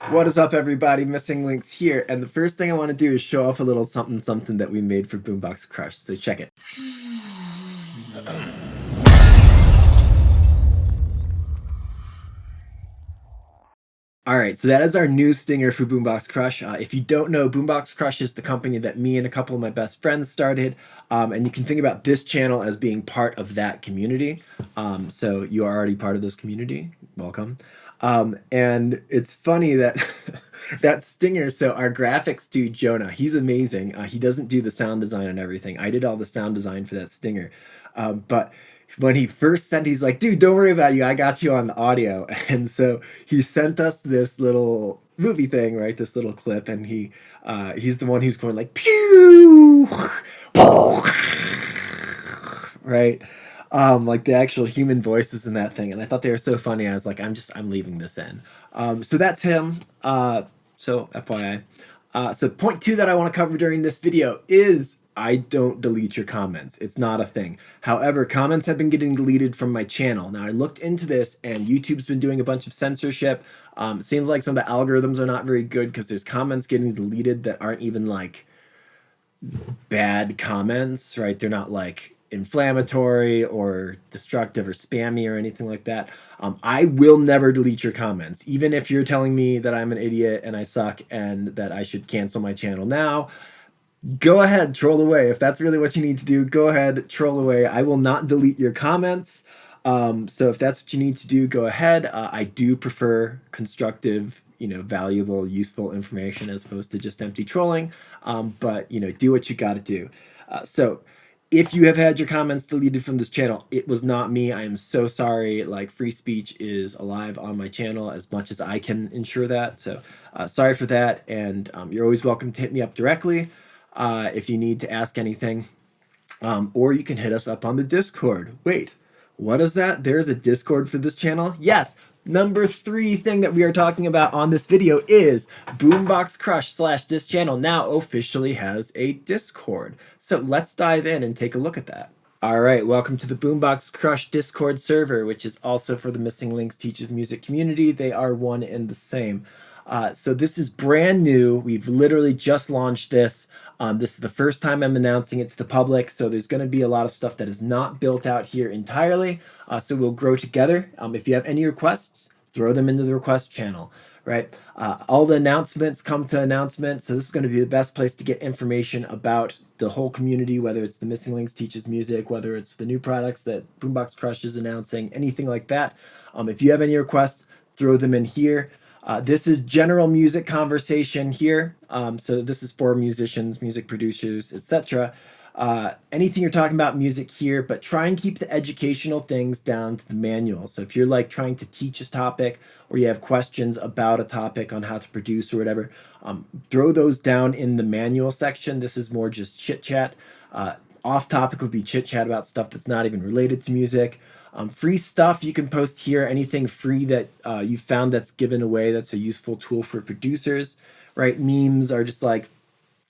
What is up, everybody? Missing Links here, and the first thing I want to do is show off a little something that we made for Boombox Crush, so check it. Alright, so that is our new stinger for Boombox Crush. If you don't know, Boombox Crush is the company that me and a couple of my best friends started, and you can think about this channel as being part of that community. So you are already part of this community. Welcome. And it's funny that that stinger, so our graphics dude, Jonah, he's amazing. He doesn't do the sound design and everything. I did all the sound design for that stinger. But when he first sent, he's like, dude, don't worry about you. I got you on the audio. And so he sent us this little movie thing, right? This little clip. And he's the one who's going like, pew, right? Like the actual human voices in that thing. And I thought they were so funny. I was like, I'm leaving this in. So that's him. So FYI. So point two that I want to cover during this video is I don't delete your comments. It's not a thing. However, comments have been getting deleted from my channel. Now I looked into this and YouTube's been doing a bunch of censorship. Seems like some of the algorithms are not very good because there's comments getting deleted that aren't even like bad comments, right? They're not like inflammatory or destructive or spammy or anything like that. I will never delete your comments, even if you're telling me that I'm an idiot and I suck and that I should cancel my channel now. Go ahead, troll away. If that's really what you need to do, go ahead, troll away. I will not delete your comments. So if that's what you need to do, go ahead. I do prefer constructive, valuable, useful information as opposed to just empty trolling. But, do what you got to do. So if you have had your comments deleted from this channel, it was not me. I am so sorry. Like, free speech is alive on my channel as much as I can ensure that. So sorry for that. And you're always welcome to hit me up directly if you need to ask anything. Or you can hit us up on the Discord. Wait, what is that? There's a Discord for this channel? Yes. Number 3 thing that we are talking about on this video is Boombox Crush / this channel now officially has a Discord. So let's dive in and take a look at that. All right, welcome to the Boombox Crush Discord server, which is also for the Missing Links Teaches Music community. They are one and the same. So this is brand new. We've literally just launched this. This is the first time I'm announcing it to the public, so there's going to be a lot of stuff that is not built out here entirely. So we'll grow together. If you have any requests, throw them into the request channel, right? All the announcements come to announcements, so this is going to be the best place to get information about the whole community, whether it's the Missing Links Teaches Music, whether it's the new products that Boombox Crush is announcing, anything like that. If you have any requests, throw them in here. This is general music conversation here. So this is for musicians, music producers, etc. Anything you're talking about music here, but try and keep the educational things down to the manual. So if you're like trying to teach a topic or you have questions about a topic on how to produce or whatever, throw those down in the manual section. This is more just chit chat. Off topic would be chit chat about stuff that's not even related to music. Free stuff you can post here, anything free that you found that's given away that's a useful tool for producers, right? Memes are just like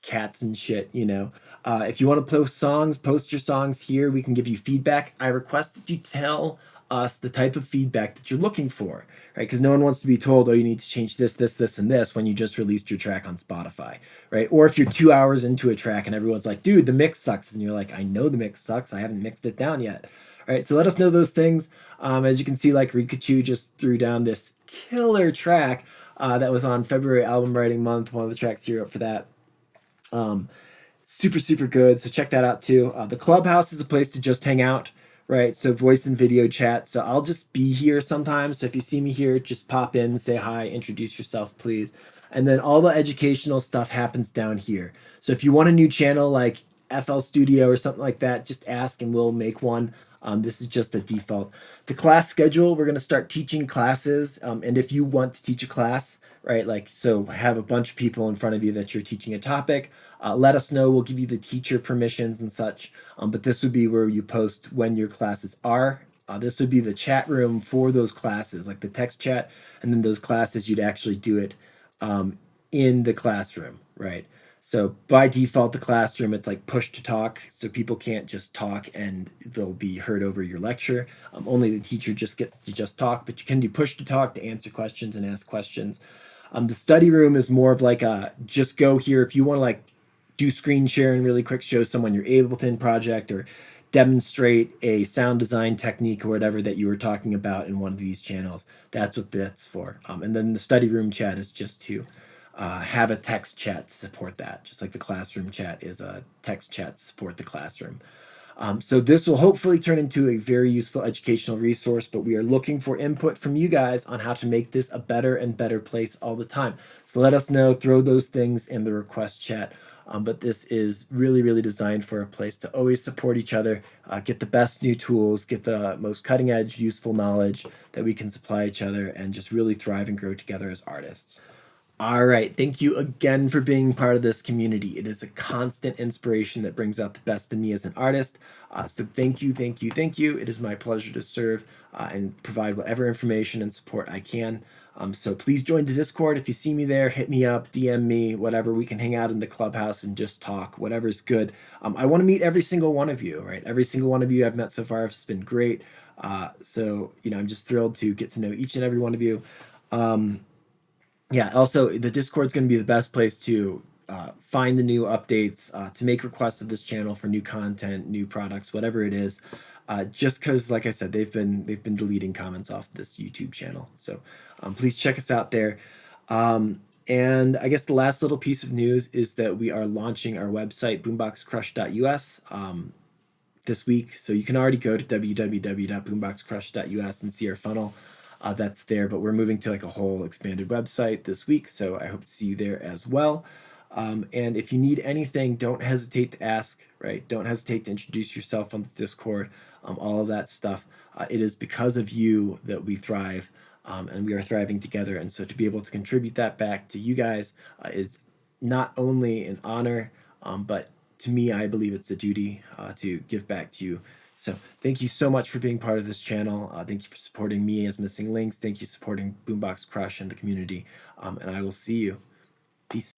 cats and shit, If you want to post songs, post your songs here. We can give you feedback. I request that you tell us the type of feedback that you're looking for, right? Because no one wants to be told, oh, you need to change this, this, this, and this when you just released your track on Spotify, right? Or if you're 2 hours into a track and everyone's like, dude, the mix sucks. And you're like, I know the mix sucks. I haven't mixed it down yet. All right, so let us know those things. As you can see, like Rikachu just threw down this killer track that was on February Album Writing Month. One of the tracks here up for that. Super, super good. So check that out too. The Clubhouse is a place to just hang out, right? So voice and video chat. So I'll just be here sometimes. So if you see me here, just pop in, say hi, introduce yourself, please. And then all the educational stuff happens down here. So if you want a new channel like FL Studio or something like that, just ask and we'll make one. This is just a default. The class schedule, we're going to start teaching classes. And if you want to teach a class, right, like, so have a bunch of people in front of you that you're teaching a topic, let us know. We'll give you the teacher permissions and such. But this would be where you post when your classes are. This would be the chat room for those classes, like the text chat. And then those classes, you'd actually do it in the classroom, right? So by default, the classroom, it's like push to talk. So people can't just talk and they'll be heard over your lecture. Only the teacher just gets to just talk, but you can do push to talk to answer questions and ask questions. The study room is more of like a just go here if you want to like do screen sharing really quick, show someone your Ableton project, or demonstrate a sound design technique or whatever that you were talking about in one of these channels. That's what that's for. And then the study room chat is just to have a text chat to support that, just like the classroom chat is a text chat to support the classroom. So this will hopefully turn into a very useful educational resource, but we are looking for input from you guys on how to make this a better and better place all the time. So let us know, throw those things in the request chat. But this is really, really designed for a place to always support each other, get the best new tools, get the most cutting edge, useful knowledge that we can supply each other, and just really thrive and grow together as artists. All right. Thank you again for being part of this community. It is a constant inspiration that brings out the best in me as an artist. So thank you, thank you, thank you. It is my pleasure to serve and provide whatever information and support I can. So please join the Discord. If you see me there, hit me up, DM me, whatever. We can hang out in the clubhouse and just talk, whatever's good. I want to meet every single one of you, right? Every single one of you I've met so far has been great. So, I'm just thrilled to get to know each and every one of you. Yeah, also, the Discord's going to be the best place to find the new updates, to make requests of this channel for new content, new products, whatever it is. Just because, like I said, they've been deleting comments off this YouTube channel. So please check us out there. And I guess the last little piece of news is that we are launching our website, boomboxcrush.us, this week. So you can already go to www.boomboxcrush.us and see our funnel. That's there, but we're moving to like a whole expanded website this week, so I hope to see you there as well. And if you need anything, don't hesitate to ask, right? Don't hesitate to introduce yourself on the Discord, all of that stuff. It is because of you that we thrive, and we are thriving together. And so to be able to contribute that back to you guys is not only an honor, but to me, I believe it's a duty to give back to you. So thank you so much for being part of this channel. Thank you for supporting me as Missing Lynx. Thank you for supporting Boombox Crush and the community. And I will see you. Peace.